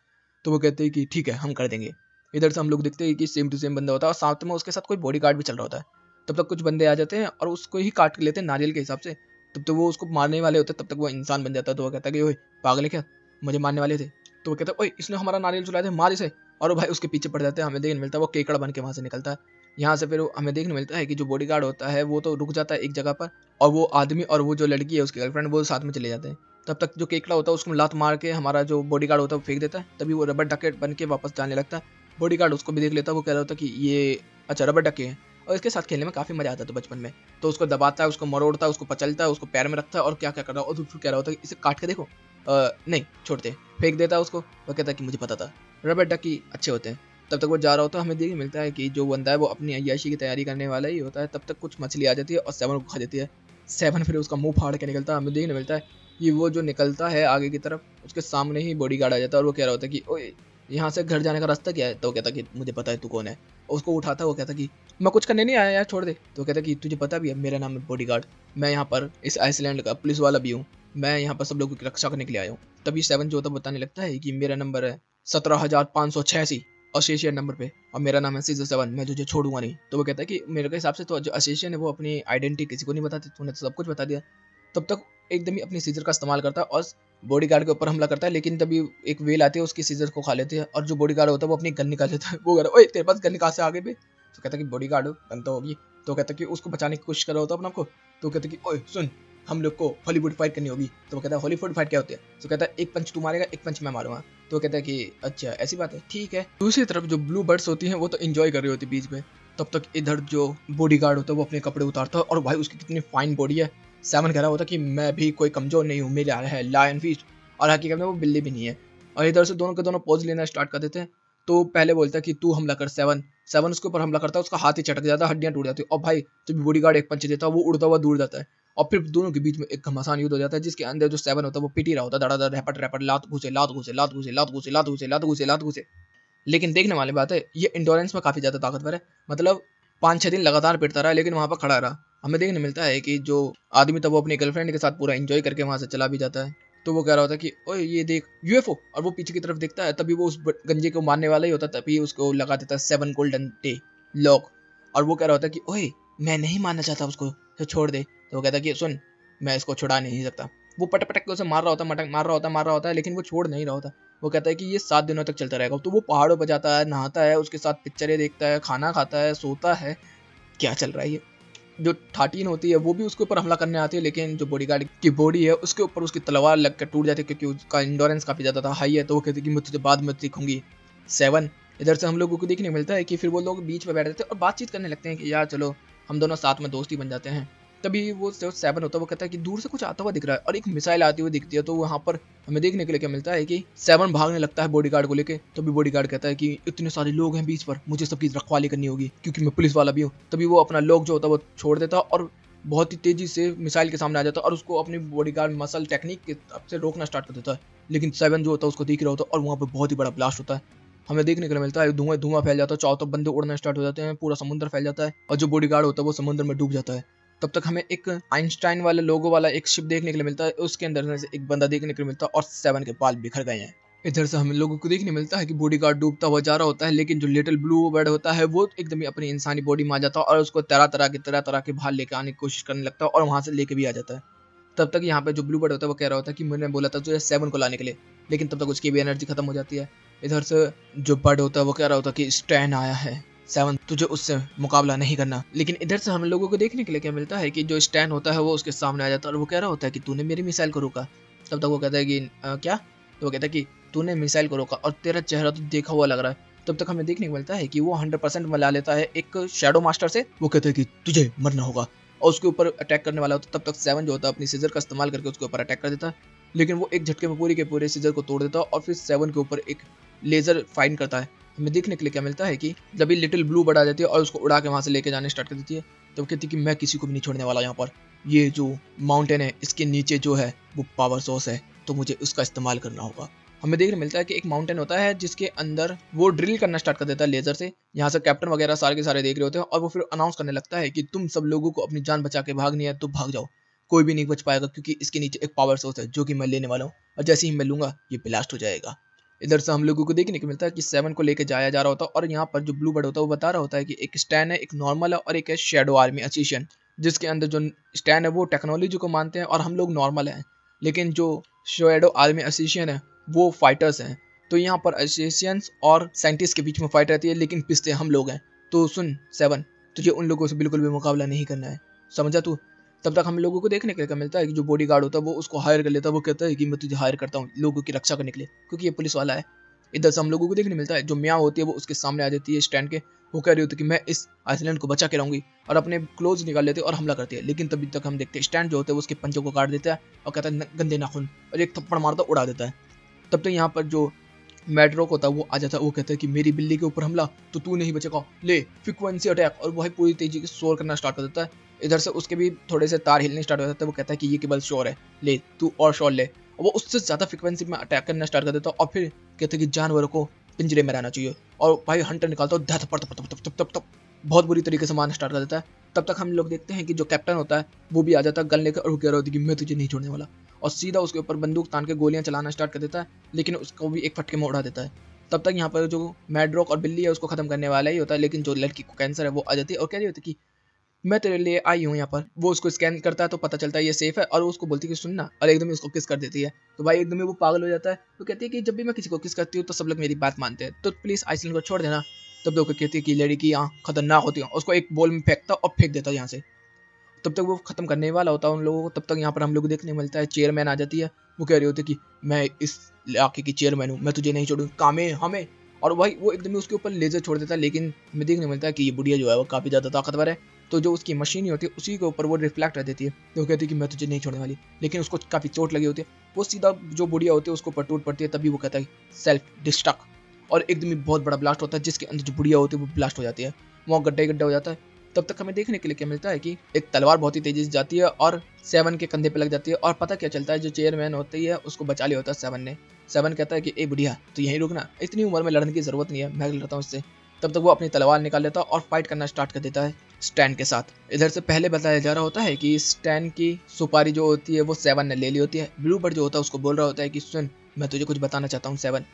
तो वो कहते हैं कि ठीक है हम कर देंगे। इधर से हम लोग देखते हैं कि सेम टू सेम बंदा होता है और साथ में उसके साथ कोई बॉडीगार्ड भी चल रहा होता है। तब तक कुछ बंदे आ जाते हैं और उसको ही काट के लेते हैं नारियल के हिसाब से। तब तक वो उसको मारने वाले होते हैं, तब तक वो इंसान बन जाता है। तो वो कहता है कि ओए पागल है क्या, मुझे मारने वाले थे? तो वो कहता है ओए इसने हमारा नारियल चुराया था, मार इसे। और वो भाई उसके पीछे पड़ जाते हैं। हमें देखने मिलता है वो केकड़ा बन के वहां से निकलता है। यहाँ से फिर हमें देखने मिलता है कि जो बॉडीगार्ड होता है वो तो रुक जाता है एक जगह पर, और वो आदमी और वो जो लड़की है उसकी गर्लफ्रेंड वो साथ में चले जाते हैं। तब तक जो केकड़ा होता है उसको लात मार के हमारा जो बॉडीगार्ड होता है वो फेंक देता है। तभी वो रबर डकेट बन के वापस जाने लगता है। बॉडीगार्ड उसको भी देख लेता है, वो कह रहा होता है कि ये अच्छा रबर डके हैं, और इसके साथ खेलने में काफी मजा आता था बचपन में। तो उसको दबाता है, उसको मरोड़ता है, उसको पचलता है, उसको पैर में रखता है और क्या क्या कर रहा है। और फिर कह रहा होता है कि इसे काट के देखो। नहीं छोड़ते, फेंक देता है उसको। वो कहता है कि मुझे पता था रबर डकी अच्छे होते हैं। तब तक वो जा रहा होता है। हमें देखने मिलता है कि जो बंदा है वो अपनी अय्याशी की तैयारी करने वाला ही होता है। तब तक कुछ मछली आ जाती है और सेवन को खा देती है। सेवन फिर उसका मुंह फाड़ के निकलता है। हमें देखने मिलता है कि वो जो निकलता है आगे की तरफ, उसके सामने ही बॉडीगार्ड आ जाता है और वो कह रहा होता है कि ओए यहाँ से घर जाने का रास्ता क्या है? तो वो कहता कि मुझे पता है तू कौन है। और उसको उठाता है। वो कहता कि मैं कुछ करने नहीं आया यार, छोड़ दे। तो वो कहता कि तुझे पता भी है मेरा नाम है बॉडीगार्ड, मैं यहाँ पर इस आइसलैंड का पुलिस वाला भी हूँ, मैं यहाँ पर सब लोगों की रक्षा करने के लिए आया हूँ। तभी सेवन जो होता है बताने लगता है कि मेरा नंबर है 17,586 ऑस्ट्रेशियन नंबर पे, और मेरा नाम है सीजर सेवन, मैं तुझे छोड़ूंगा नहीं। तो वो कहता है कि मेरे के हिसाब से तो जो ऑस्ट्रेशियन है वो अपनी आइडेंटिटी किसी को नहीं बताते, तूने तो सब कुछ बता दिया। तब तक एकदम ही अपनी सीजर का इस्तेमाल करता है और बॉडीगार्ड के ऊपर हमला करता है। लेकिन तभी एक वेल आती है, उसकी सीजर को खा लेती है और जो बॉडीगार्ड होता है वो अपनी गन निकाल लेता है। वो कह रहा है ओए तेरे पास गन कहाँ से आ गई बे? तो कहता है कि बॉडीगार्ड हो, गन तो होगी। तो कहता है कि उसको बचाने की कोशिश कर रहा होता है अपने आप को। तो कहता है कि ओए सुन, हम लोग को हॉलीवुड फाइट करनी होगी। तो वो कहता है हॉलीवुड फाइट क्या होती है? तो कहता है एक पंच तू मारेगा, एक पंच मैं मारूंगा। तो कहता है कि अच्छा ऐसी बात है, ठीक है। दूसरी तरफ जो ब्लू बर्ड्स होती हैं वो तो एंजॉय कर रही होती है बीच में। तब तक इधर जो बॉडीगार्ड होता है वो अपने कपड़े उतारता है और भाई उसकी कितनी फाइन बॉडी है। सेवन कह रहा होता है कि मैं भी कोई कमजोर नहीं हूँ, मेरा है लायन फिस्ट, और हकीकत में वो बिल्ली भी नहीं है। और इधर से दोनों के दोनों पोज लेना स्टार्ट कर देते हैं। तो पहले बोलता है कि तू हमला कर सेवन। सेवन उसके ऊपर हमला करता है, उसका हाथ ही चटक जाता है, हड्डियां टूट जाती है। और भाई जब बॉडीगार्ड एक पंच देता है वो उड़ता हुआ दूर जाता है। और फिर दोनों के बीच में एक घमासान युद्ध हो जाता है, जिसके अंदर जो सेवन होता है वो पिट ही रहा होता है, धड़ाधड़ रैपट रैपट, लात घुसे लात घुसे लात घुसे लात घुसे लात घुसे लात घुसे लात घुसे। लेकिन देखने वाली बात है ये इंडोरेंस में काफी ज्यादा ताकतवर है। मतलब 5-6 दिन लगातार पिटता रहा लेकिन वहां पर खड़ा रहा। हमें देखने मिलता है कि जो आदमी था वो अपनी गर्लफ्रेंड के साथ पूरा एंजॉय करके वहां से चला भी जाता है। तो वो कह रहा होता है कि ओए ये देख यूएफओ, और वो पीछे की तरफ देखता है। तभी वो उस गंजे को मारने वाला ही होता है, तभी उसको लगा देता है 7 गोल्डन डे लॉक। और वो कह रहा होता है कि ओए मैं नहीं मारना चाहता उसको, तो छोड़ दे। तो वो कहता है कि सुन, मैं इसको छुड़ा नहीं सकता। वो पटक पटक के उसे मार रहा होता है, मटक मार रहा होता है, लेकिन वो छोड़ नहीं रहा होता। वो कहता है कि ये 7 दिनों तक चलता रहेगा। तो वो पहाड़ों पर जाता है, नहाता है, उसके साथ पिक्चरें देखता है, खाना खाता है, सोता है। क्या चल रहा है ये? जो 13 होती है वो भी उसके ऊपर हमला करने आती है, लेकिन जो बॉडीगार्ड की बॉडी है उसके ऊपर उसकी तलवार लग कर टूट जाती है, क्योंकि उसका इंडोरेंस काफी ज्यादा था, हाई है। तो वो कहती है कि मैं तुझे बाद में दिखूंगी सेवन। इधर से हम लोगों को देखने मिलता है कि फिर वो लोग बीच में बैठ जाते हैं और बातचीत करने लगते हैं कि यार चलो हम दोनों साथ में दोस्ती बन जाते हैं। तभी वो जो सेवन होता है वो कहता है कि दूर से कुछ आता हुआ दिख रहा है और एक मिसाइल आती हुई दिखती है। तो वहां पर हमें देखने के लिए क्या मिलता है कि सेवन भागने लगता है बॉडीगार्ड को लेके। तभी बॉडीगार्ड कहता है कि इतने सारे लोग हैं बीच पर, मुझे सबकी रखवाली करनी होगी क्योंकि मैं पुलिस वाला भी हूँ। तभी वो अपना लॉक जो होता है वो छोड़ देता है और बहुत ही तेजी से मिसाइल के सामने आ जाता है और उसको अपनी बॉडीगार्ड मसल टेक्निक के तरफ से रोकना स्टार्ट कर देता है। लेकिन सेवन जो होता है उसको दिख रहा होता है और वहाँ पे बहुत ही बड़ा ब्लास्ट होता है। हमें देखने के लिए मिलता है धुआं धुआं फैल जाता है, चारों तरफ बंदे उड़ना स्टार्ट हो जाते हैं, पूरा समुद्र फैल जाता है और जो बॉडीगार्ड होता है वो समुद्र में डूब जाता है। तब तक हमें एक आइंस्टाइन वाले लोगो वाला एक शिप देखने के लिए मिलता है, उसके अंदर से एक बंदा देखने के लिए मिलता है और सेवन के बाल बिखर गए हैं। इधर से हम लोगों को देखने मिलता है कि बॉडीगार्ड डूबता हुआ जा रहा होता है, लेकिन जो लिटिल ब्लू बर्ड होता है वो एकदम ही अपनी इंसानी बॉडी में आ जाता है और उसको तरह तरह के बाहर लेके आने की कोशिश करने लगता है और वहां से लेके भी आ जाता है। तब तक यहाँ पे जो ब्लू बर्ड होता है वो कह रहा होता है कि मैंने बोला था तुझे सेवन को लाने के लिए, लेकिन तब तक उसकी भी एनर्जी खत्म हो जाती है। इधर से जो बर्ड होता है वो कह रहा होता है कि स्टैन आया है सेवन, तुझे उससे मुकाबला नहीं करना। लेकिन इधर से हम लोगों को देखने के लिए क्या मिलता है कि जो स्टैन होता है वो उसके सामने आ जाता है और वो कह रहा होता है कि तूने मेरी मिसाइल को रोका। तब तक वो कहता है कि क्या? तो वो कहता है कि तूने मिसाइल को रोका और तेरा चेहरा तो देखा हुआ लग रहा है। तब तक हमें देखने को मिलता है कि वो 100% मिला लेता है एक शैडो मास्टर से। वो कहता है कि तुझे मरना होगा और उसके ऊपर अटैक करने वाला होता है। तब तक सेवन जो होता है अपनी सीजर का इस्तेमाल करके उसके ऊपर अटैक कर देता है, लेकिन वो एक झटके में पूरी के पूरे सीजर को तोड़ देता है और फिर सेवन के ऊपर एक लेजर फाइन करता है। हमें देखने के लिए क्या मिलता है कि जब भी लिटिल ब्लू बर्ड आ जाती है और उसको उड़ा के वहां से लेके जाने स्टार्ट कर देती है, तो कहती है कि मैं किसी को भी नहीं छोड़ने वाला यहाँ पर। ये जो माउंटेन है इसके नीचे जो है वो पावर सोर्स है, तो मुझे उसका इस्तेमाल करना होगा। हमें देखने मिलता है कि एक माउंटेन होता है जिसके अंदर वो ड्रिल करना स्टार्ट कर देता है लेजर से। यहाँ से कैप्टन वगैरह सारे के सारे देख रहे होते हैं और वो फिर अनाउंस करने लगता है कि तुम सब लोगों को अपनी जान बचा के भागनी है तो भाग जाओ, कोई भी नहीं बच पाएगा क्योंकि इसके नीचे एक पावर सोर्स है जो कि मैं लेने वाला हूँ और जैसे ही मैं लूंगा ये ब्लास्ट हो जाएगा। इधर से हम लोगों को देखने को मिलता है कि 7 को लेके जाया जा रहा होता है और यहाँ पर जो ब्लू बर्ड होता है वो बता रहा होता है कि एक स्टैन है, एक नॉर्मल है और एक है शैडो आर्मी एसोसिएशन, जिसके अंदर जो स्टैन है वो टेक्नोलॉजी को मानते हैं और हम लोग नॉर्मल हैं, लेकिन जो शैडो आर्मी एसोसिएशन है वो फाइटर्स हैं। तो यहाँ पर एसोसिएशंस और साइंटिस्ट के बीच में फाइट रहती है, लेकिन पिसते हम लोग हैं। तो सुन 7, तुझे उन लोगों से बिल्कुल भी मुकाबला नहीं करना है, समझा तू। तब तक हम लोगों को देखने के लिए मिलता है कि जो बॉडी गार्ड होता है वो उसको हायर कर लेता है। वो कहता है कि मैं तुझे हायर करता हूँ लोगों की रक्षा करने के लिए, क्योंकि ये पुलिस वाला है। इधर से हम लोगों को देखने मिलता है जो म्याओ होती है वो उसके सामने आ जाती है स्टैंड के। वो कह रही होती है कि मैं इस आइसलैंड को बचा के रहूंगी, और अपने क्लोज निकाल लेते हैं और हमला करती है। लेकिन तभी तक हम देखते हैं स्टैंड जो होता है वो उसके पंचों को काट देता है और कहता है गंदे नाखून, और एक थप्पड़ मारता उड़ा देता है। तब तक यहाँ पर जो मैड्रॉक होता है वो आ जाता है। वो कहता है कि मेरी बिल्ली के ऊपर हमला तो तू नहीं बचेगा, ले फ्रीक्वेंसी अटैक, और वही पूरी तेजी से शोर करना स्टार्ट कर देता है। इधर से उसके भी थोड़े से तार हिलने स्टार्ट हो जाते हैं। वो कहता है कि ये केवल शोर है, ले तू और शोर ले। और वो उससे ज्यादा फ्रीक्वेंसी में अटैक करना स्टार्ट कर देता है और फिर कहते हैं कि जानवरों को पिंजरे में रहना चाहिए। और भाई हंटर निकालता है, धप धप धप धप धप धप बहुत बुरी तरीके से मारना स्टार्ट कर देता है। तब तक हम लोग देखते हैं कि जो कैप्टन होता है वो भी आ जाता है गन लेकर, और वो कह रहा होता है कि मैं तुझे नहीं छोड़ने वाला, और सीधा उसके ऊपर बंदूक तान के गोलियां चलाना स्टार्ट कर देता है, लेकिन उसको भी एक फटके में उड़ा देता है। तब तक यहाँ पर जो मैड्रॉक और बिल्ली है उसको खत्म करने वाला ही होता है, लेकिन जो लड़की को कैंसर है वो आ जाती है और कह रही होती है कि मैं तेरे लिए आई हूँ यहाँ पर। वो उसको स्कैन करता है तो पता चलता है ये सेफ है, और उसको बोलती है कि सुनना, और एकदम ही उसको किस कर देती है। तो भाई एकदम ही वो पागल हो जाता है। तो कहती है कि जब भी मैं किसी को किस करती हूँ तो सब लोग मेरी बात मानते हैं, तो प्लीज आइसलैंड को छोड़ देना। तब तो कहती है कि लड़की यहाँ खतरनाक होती है, उसको एक बॉल में फेंकता और फेंक देता है यहाँ से। तब तक वो खत्म करने वाला होता है उन लोगों को। तब तक यहाँ पर हम लोग को देखने को मिलता है चेयरमैन आ जाती है। वो कह रही होती है कि मैं इस इलाके की चेयरमैन हूँ, मैं तुझे नहीं छोड़ूंगी, कामे हमें। और भाई वो एकदम उसके ऊपर लेजर छोड़ देता है, लेकिन हमें देखने मिलता है कि ये बुढ़िया जो है वो काफी ज्यादा ताकतवर है। तो जो उसकी मशीन होती है उसी के ऊपर वो रिफ्लेक्ट कर देती है। तो वो कहती है कि मैं तुझे नहीं छोड़ने वाली, लेकिन उसको काफी चोट लगी होती है। वो सीधा जो बुढ़िया होती है उसको पर टूट पड़ती है। तभी वो कहता है सेल्फ डिस्ट्रक्ट, और एकदम ही बहुत बड़ा ब्लास्ट होता है जिसके अंदर जो बुढ़िया होती है वो ब्लास्ट हो जाती है, वहाँ गड्ढा गड्ढा हो जाता है। तब तक हमें देखने के लिए क्या मिलता है कि एक तलवार बहुत ही तेजी से जाती है और 7 के कंधे पे लग जाती है। और पता क्या चलता है, जो चेयरमैन होती है उसको बचा लिया होता है 7 ने। 7 कहता है कि ए बुढ़िया तो यहीं रुकना, इतनी उम्र में लड़ने की जरूरत नहीं है, मैं लड़ता हूँ उससे। तब तक वो अपनी तलवार निकाल लेता है और फाइट करना स्टार्ट कर देता है स्टैन के साथ। इधर से पहले बताया जा रहा होता है कि स्टैन की सुपारी जो होती है वो 7 ने ले ली होती है। ब्लू बर्ड जो होता है उसको बोल रहा होता है कि सुन, मैं तुझे कुछ बताना चाहता हूँ 7।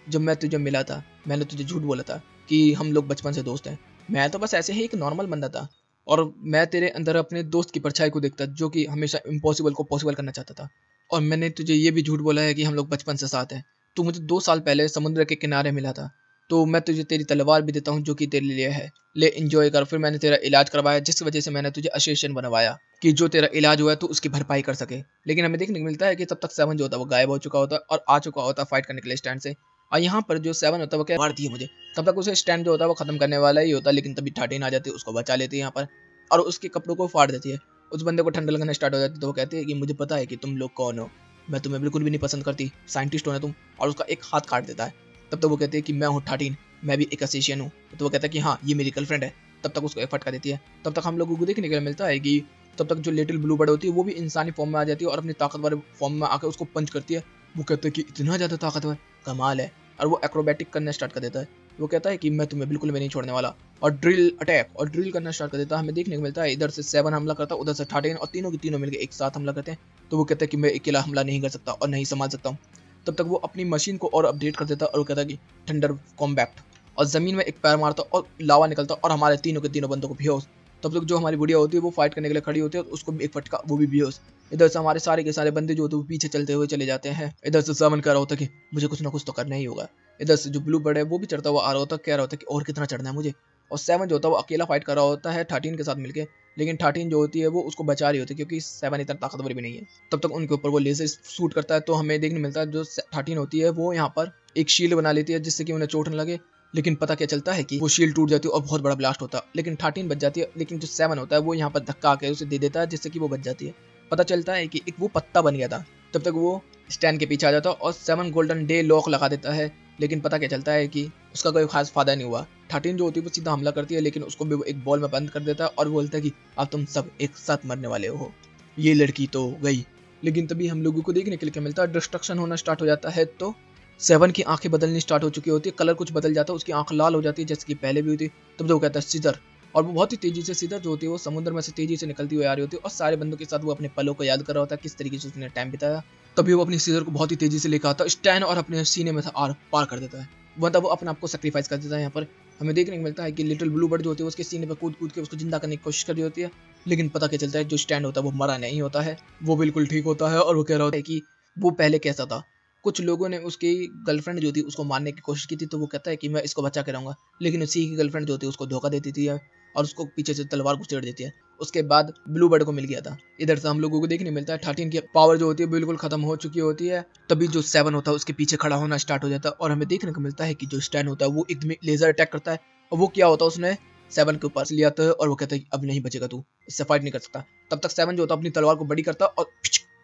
जब मैं तुझे मिला था मैंने तुझे झूठ बोला था कि हम लोग बचपन से दोस्त हैं। मैं तो बस ऐसे ही एक नॉर्मल बंदा था, और मैं तेरे अंदर अपने दोस्त की परछाई को देखता जो कि हमेशा इम्पॉसिबल को पॉसिबल करना चाहता था। और मैंने तुझे ये भी झूठ बोला है कि हम लोग बचपन से साथ हैं। तू मुझे 2 साल पहले समुद्र के किनारे मिला था, तो मैं तुझे तेरी तलवार भी देता हूँ जो कि तेरे लिए है, ले एंजॉय कर। फिर मैंने तेरा इलाज करवाया, जिस वजह से मैंने तुझे एसोसिएशन बनवाया कि जो तेरा इलाज हुआ है तो उसकी भरपाई कर सके। लेकिन हमें देखने को मिलता है कि तब तक 7 जो होता है वो गायब हो चुका होता है और आ चुका होता है फाइट करने के लिए स्टैंड से। और यहाँ पर जो 7 होता है वो क्या मारती है मुझे। तब तक उसे स्टैंड जो होता है वो खत्म करने वाला ही होता है, लेकिन तभी 13 आ जाती है, उसको बचा लेती है यहाँ पर और उसके कपड़ों को फाड़ देती है। उस बंदे को ठंडा लगना स्टार्ट हो जाती है। तो वो कहती है कि मुझे पता है कि तुम लोग कौन हो, मैं तुम्हें बिल्कुल भी नहीं पसंद करती, साइंटिस्ट हो ना तुम। और उसका एक हाथ काट देता है। तब तक वो कहती है कि मैं हूँ 13, मैं भी एक एशियन हूँ। तो वो कहता है कि हाँ ये मेरी गर्लफ्रेंड है। तब तक उसको एक फटका देती है। तब तक हम लोगों को देखने के लिए मिलता है कि तब तक जो लिटिल ब्लू बर्ड होती है वो भी इंसानी फॉर्म में आ जाती है और अपनी ताकतवर फॉर्म में आकर उसको पंच करती है। वो कहता है कि इतना ज्यादा ताकतवर, कमाल है। और वो एक्रोबैटिक करना स्टार्ट कर देता है। वो कहता है कि मैं तुम्हें बिल्कुल भी नहीं छोड़ने वाला, और ड्रिल अटैक और ड्रिल करना स्टार्ट कर देता है। हमें देखने को मिलता है इधर से 7 हमला करता है, उधर से 13, और तीनों के तीनों मिलकर एक साथ हमला करते हैं। तो वो कहता है कि मैं अकेला हमला नहीं कर सकता और नहीं संभाल सकता हूँ। तब तक वो अपनी मशीन को और अपडेट कर देता है और वो कहता है कि थंडर कॉम्बैक्ट, और जमीन में एक पैर मारता और लावा निकलता और हमारे तीनों के तीनों बंदों को बेहोश। तब तक जो हमारी बुढ़िया होती है वो फाइट करने के लिए खड़ी होती है, उसको भी एक फटका, वो भी बेहोश। इधर से हमारे सारे के सारे बंदे जो होते हैं वो पीछे चलते हुए चले जाते हैं। इधर से 7 कह रहा होता है कि मुझे कुछ ना कुछ तो करना ही होगा। इधर से जो ब्लू बर्ड है वो भी चढ़ता हुआ आ रहा होता है, कह रहा होता है कि और कितना चढ़ना है मुझे। और 7 जो होता है वो अकेला फाइट कर रहा होता है 13 के साथ मिलके, लेकिन 13 जो होती है वो उसको बचा रही होती है क्योंकि 7 इतना ताकतवर भी नहीं है। तब तक उनके ऊपर वो लेजर शूट करता है। तो हमें देखने मिलता है जो 13 होती है वो यहाँ पर एक शील्ड बना लेती है जिससे कि उन्हें चोट न लगे। लेकिन पता क्या चलता है कि वो शील्ड टूट जाती है और बहुत बड़ा ब्लास्ट होता है, लेकिन 13 बच जाती है। लेकिन जो 7 होता है वो यहाँ पर धक्का आके उसे दे देता है जिससे कि वो बच जाती है। पता चलता है कि एक वो पत्ता बन गया था। तब तक वो स्टैन के पीछे आ जाता है और 7 गोल्डन डे लॉक लगा देता है। लेकिन पता क्या चलता है कि उसका कोई खास फायदा नहीं हुआ। 13 जो होती है वो सीधा हमला करती है, लेकिन उसको भी वो एक बॉल में बंद कर देता है और बोलता है कि अब तुम सब एक साथ मरने वाले हो। ये लड़की तो गई। लेकिन तभी हम लोगों को देखने के लिए क्या मिलता है, डिस्ट्रक्शन होना स्टार्ट हो जाता है। तो 7 की आंखें बदलनी स्टार्ट हो चुकी होती है, कलर कुछ बदल जाता है, उसकी आंख लाल हो जाती है जैसे कि पहले भी हुई थी। तब तो वो कहता है सीजर, और वो बहुत ही तेजी से सीधा जो होती है वो समुद्र में से तेजी से निकलती हुई आ रही होती है और सारे बंदों के साथ वो अपने पलों को याद कर रहा होता है, किस तरीके से उसने टाइम बिताया। तभी वो अपनी सीजर को बहुत ही तेजी से लेकर आता है स्टैन और अपने सीने में से आर पार कर देता है। मतलब वो अपने आप को सेक्रीफाइस कर देता है। यहाँ पर हमें देखने को मिलता है कि लिटिल ब्लू बर्ड जो होती है उसके सीने पे कूद कूद के उसको जिंदा करने की कोशिश कर रही होती है, लेकिन पता क्या चलता है जो स्टैंड होता है वो मरा नहीं होता है, वो बिल्कुल ठीक होता है और वो कह रहा होता है कि वो पहले कैसा था। कुछ लोगों ने उसकी गर्लफ्रेंड जो थी उसको मारने की कोशिश की थी, तो वो कहता है कि मैं इसको बचा के रहूंगा, लेकिन उसी की गर्लफ्रेंड जो थी उसको धोखा दे देती है और उसको पीछे से तलवार घुसेड़ देती है। उसके बाद ब्लू बर्ड को मिल गया था। इधर से हम लोगों को देखने मिलता है 13 की पावर जो होती है बिल्कुल खत्म हो चुकी होती है। तभी जो 7 होता है उसके पीछे खड़ा होना स्टार्ट हो जाता है और हमें देखने को मिलता है कि जो स्टैन होता है वो एकदम लेजर अटैक करता है। और वो क्या होता है उसने 7 के ऊपर लिया था और वो कहता है अब नहीं बचेगा तू, इससे फाइट नहीं कर सकता। तब तक 7 जो होता है अपनी तलवार को बड़ी करता है और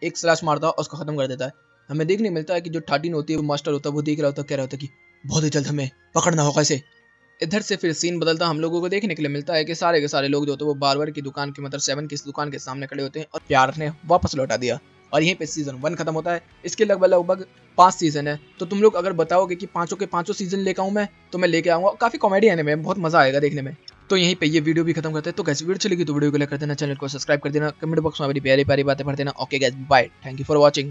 एक स्लैश मारता है और उसको खत्म कर देता है। हमें देखने मिलता है कि जो 13 होती है वो मास्टर होता है, वो देख रहा होता है, कह रहा होता है कि बहुत ही जल्द हमें पकड़ना होगा इसे। इधर से फिर सीन बदलता हम लोगों को देखने के लिए मिलता है कि सारे के सारे लोग जो होते हैं वो बार्बर की दुकान की मतलब 7 की इस दुकान के सामने खड़े होते हैं और प्यार ने वापस लौटा दिया। और यहीं पे सीजन 1 खत्म होता है। इसके लगभग लगभग 5 सीजन है, तो तुम लोग अगर बताओगे कि पांचों के पांचों सीजन लेकर आऊं मैं, तो मैं लेके आऊंगा। काफी कॉमेडी आने में बहुत मजा आएगा देखने में। तो यहीं पे ये वीडियो भी खत्म करते हैं। तो कैसी वीडियो चलेगी तो वीडियो को लाइक कर देना, चैनल को सब्सक्राइब कर देना, कमेंट बॉक्स में मेरी प्यारी प्यारी बातें पढ़ देना। Okay guys, bye, thank you for watching.